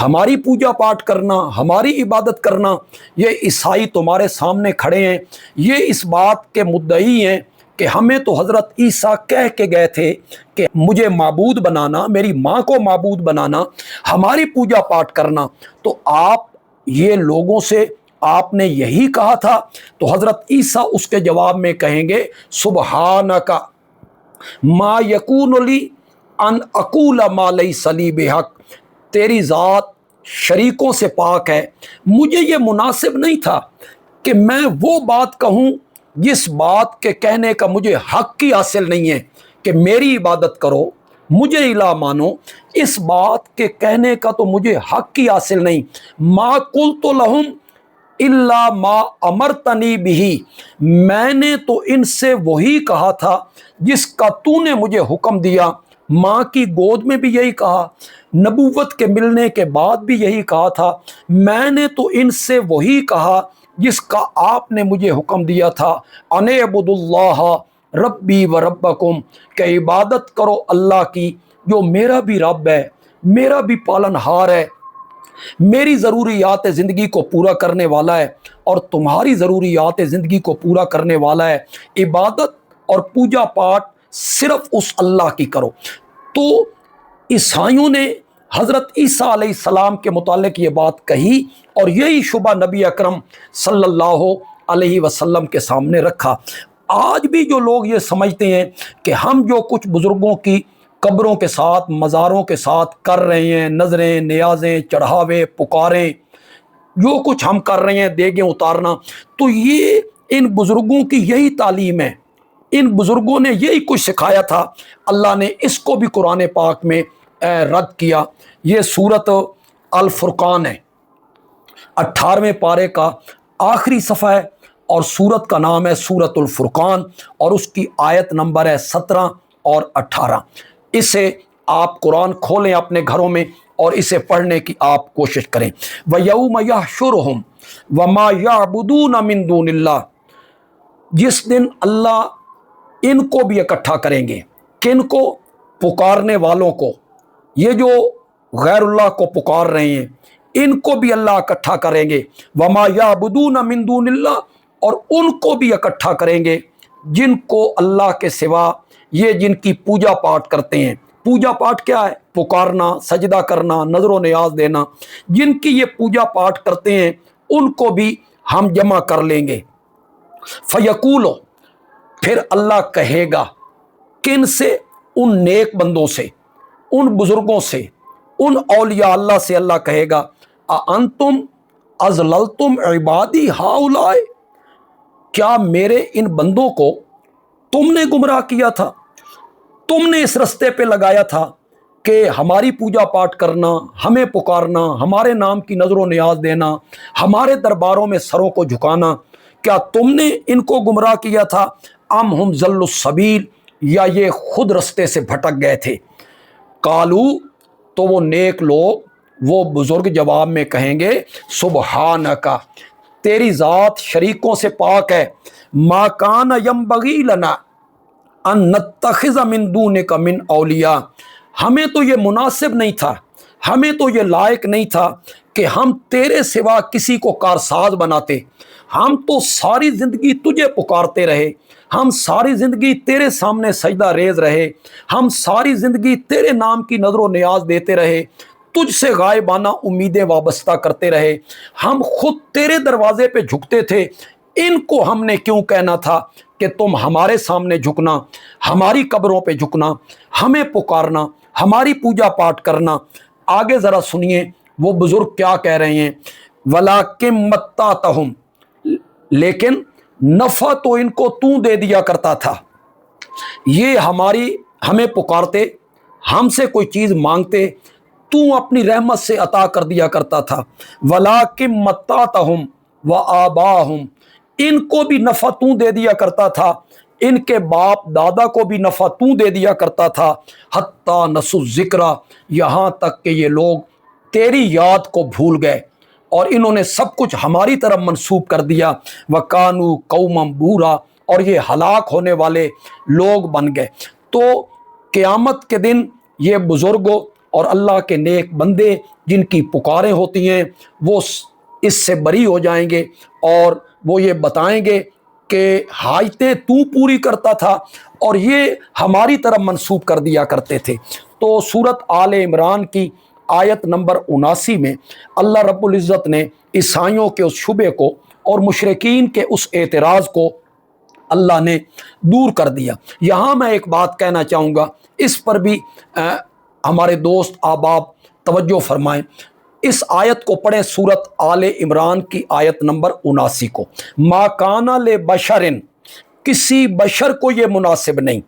ہماری پوجا پاٹ کرنا، ہماری عبادت کرنا، یہ عیسائی تمہارے سامنے کھڑے ہیں، یہ اس بات کے مدعی ہیں کہ ہمیں تو حضرت عیسیٰ کہہ کے گئے تھے کہ مجھے معبود بنانا، میری ماں کو معبود بنانا، ہماری پوجا پاٹ کرنا۔ تو آپ یہ لوگوں سے آپ نے یہی کہا تھا، تو حضرت عیسیٰ اس کے جواب میں کہیں گے سبحانک ما یکون لی ان اقول ما لیس لی بحق، تیری ذات شریکوں سے پاک ہے، مجھے یہ مناسب نہیں تھا کہ میں وہ بات کہوں جس بات کے کہنے کا مجھے حق کی حاصل نہیں ہے، کہ میری عبادت کرو، مجھے الہ مانو، اس بات کے کہنے کا تو مجھے حق کی حاصل نہیں۔ ما قلت لہم الا ما امرتنی بہ، میں نے تو ان سے وہی کہا تھا جس کا تو نے مجھے حکم دیا۔ ماں کی گود میں بھی یہی کہا، نبوت کے ملنے کے بعد بھی یہی کہا تھا، میں نے تو ان سے وہی کہا جس کا آپ نے مجھے حکم دیا تھا، ان اعبدوا اللہ ربی و ربکم، کہ عبادت کرو اللہ کی جو میرا بھی رب ہے، میرا بھی پالن ہار ہے، میری ضروریات زندگی کو پورا کرنے والا ہے اور تمہاری ضروریات زندگی کو پورا کرنے والا ہے۔ عبادت اور پوجا پاٹ صرف اس اللہ کی کرو۔ تو عیسائیوں نے حضرت عیسیٰ علیہ السلام کے متعلق یہ بات کہی اور یہی شبہ نبی اکرم صلی اللہ علیہ وسلم کے سامنے رکھا۔ آج بھی جو لوگ یہ سمجھتے ہیں کہ ہم جو کچھ بزرگوں کی قبروں کے ساتھ، مزاروں کے ساتھ کر رہے ہیں، نظریں، نیازیں، چڑھاوے، پکاریں، جو کچھ ہم کر رہے ہیں، دیگیں اتارنا، تو یہ ان بزرگوں کی یہی تعلیم ہے، ان بزرگوں نے یہی کچھ سکھایا تھا۔ اللہ نے اس کو بھی قرآن پاک میں رد کیا۔ یہ سورت الفرقان ہے، 18ویں پارے کا آخری صفحہ ہے، اور سورت کا نام ہے سورت الفرقان، اور اس کی آیت نمبر ہے 17 اور 18۔ اسے آپ قرآن کھولیں اپنے گھروں میں اور اسے پڑھنے کی آپ کوشش کریں۔ وَيَوْمَ يَحْشُرُهُمْ وَمَا يَعْبُدُونَ مِن دُونِ اللَّهِ، جس دن اللہ ان کو بھی اکٹھا کریں گے۔ کن کو؟ پکارنے والوں کو، یہ جو غیر اللہ کو پکار رہے ہیں ان کو بھی اللہ اکٹھا کریں گے۔ وَمَا يَعْبُدُونَ مِن دُونِ اللَّهِ، اور ان کو بھی اکٹھا کریں گے جن کو اللہ کے سوا، یہ جن کی پوجا پاٹ کرتے ہیں۔ پوجا پاٹ کیا ہے؟ پکارنا، سجدہ کرنا، نظر و نیاز دینا۔ جن کی یہ پوجا پاٹ کرتے ہیں ان کو بھی ہم جمع کر لیں گے۔ فَيَقُولُ، پھر اللہ کہے گا کن سے؟ ان نیک بندوں سے، ان بزرگوں سے، ان اولیاء اللہ سے اللہ کہے گا اَأَنتُمْ أَضْلَلْتُمْ عِبَادِي هَؤُلَاءِ، کیا میرے ان بندوں کو تم نے گمراہ کیا تھا؟ تم نے اس رستے پہ لگایا تھا کہ ہماری پوجا پاٹ کرنا، ہمیں پکارنا، ہمارے نام کی نظر و نیاز دینا، ہمارے درباروں میں سروں کو جھکانا، کیا تم نے ان کو گمراہ کیا تھا؟ ام ہم ضل السبیل، یا یہ خود رستے سے بھٹک گئے تھے؟ قالو، تو وہ نیک لوگ، وہ بزرگ جواب میں کہیں گے سبحانکا، تیری ذات شریکوں سے پاک ہے، ما کان ینبغی لنا ان نتخذ من دونک من اولیاء، ہمیں تو یہ مناسب نہیں تھا، ہمیں تو یہ لائق نہیں تھا کہ ہم تیرے سوا کسی کو کارساز بناتے۔ ہم تو ساری زندگی تجھے پکارتے رہے، ہم ساری زندگی تیرے سامنے سجدہ ریز رہے، ہم ساری زندگی تیرے نام کی نظر و نیاز دیتے رہے، تجھ سے غائبانہ امیدیں وابستہ کرتے رہے، ہم خود تیرے دروازے پہ جھکتے تھے۔ ان کو ہم نے کیوں کہنا تھا کہ تم ہمارے سامنے جھکنا، ہماری قبروں پہ جھکنا، ہمیں پکارنا، ہماری پوجا پاٹ کرنا؟ آگے ذرا سنیے وہ بزرگ کیا کہہ رہے ہیں۔ وَلَٰكِن مَتَّعْتَهُمْ، لیکن نفع تو ان کو تو دے دیا کرتا تھا، یہ ہمیں پکارتے، ہم سے کوئی چیز مانگتے، تو اپنی رحمت سے عطا کر دیا کرتا تھا۔ وَلَٰكِن مَتَّعْتَهُمْ وَآبَاءَهُمْ، ان کو بھی نفع تو دے دیا کرتا تھا، ان کے باپ دادا کو بھی نفع تو دے دیا کرتا تھا۔ حتیٰ نسوا الذکر، یہاں تک کہ یہ لوگ تیری یاد کو بھول گئے اور انہوں نے سب کچھ ہماری طرف منسوب کر دیا۔ وَكَانُوا قَوْمًا بُورًا، اور یہ ہلاک ہونے والے لوگ بن گئے۔ تو قیامت کے دن یہ بزرگوں اور اللہ کے نیک بندے جن کی پکاریں ہوتی ہیں وہ اس سے بری ہو جائیں گے اور وہ یہ بتائیں گے کہ حاجتیں تو پوری کرتا تھا اور یہ ہماری طرف منسوب کر دیا کرتے تھے۔ تو سورت آل عمران کی آیت نمبر 79 میں اللہ رب العزت نے عیسائیوں کے اس شبے کو اور مشرکین کے اس اعتراض کو اللہ نے دور کر دیا۔ یہاں میں ایک بات کہنا چاہوں گا، اس پر بھی ہمارے دوست احباب توجہ فرمائیں۔ اس آیت کو پڑھیں، سورت آل عمران کی آیت نمبر 79 کو۔ ما کان لبشر، کسی بشر کو یہ مناسب نہیں۔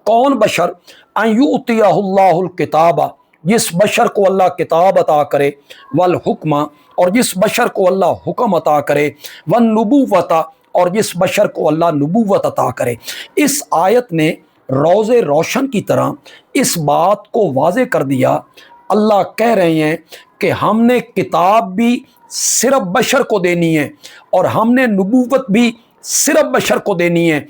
کون بشر؟ ان یؤتیہ اللہ الکتاب، جس بشر کو اللہ کتاب عطا کرے، والحکمہ، اور جس بشر کو اللہ حکم عطا کرے، والنبوۃ، اور جس بشر کو اللہ نبوت عطا کرے۔ اس آیت نے روز روشن کی طرح اس بات کو واضح کر دیا۔ اللہ کہہ رہے ہیں کہ ہم نے کتاب بھی صرف بشر کو دینی ہے اور ہم نے نبوت بھی صرف بشر کو دینی ہے۔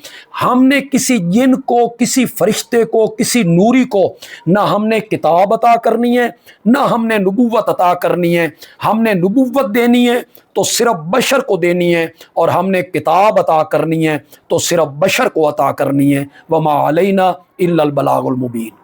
ہم نے کسی جن کو، کسی فرشتے کو، کسی نوری کو نہ ہم نے کتاب عطا کرنی ہے نہ ہم نے نبوت عطا کرنی ہے۔ ہم نے نبوت دینی ہے تو صرف بشر کو دینی ہے، اور ہم نے کتاب عطا کرنی ہے تو صرف بشر کو عطا کرنی ہے۔ وما علینا الا البلاغ المبین۔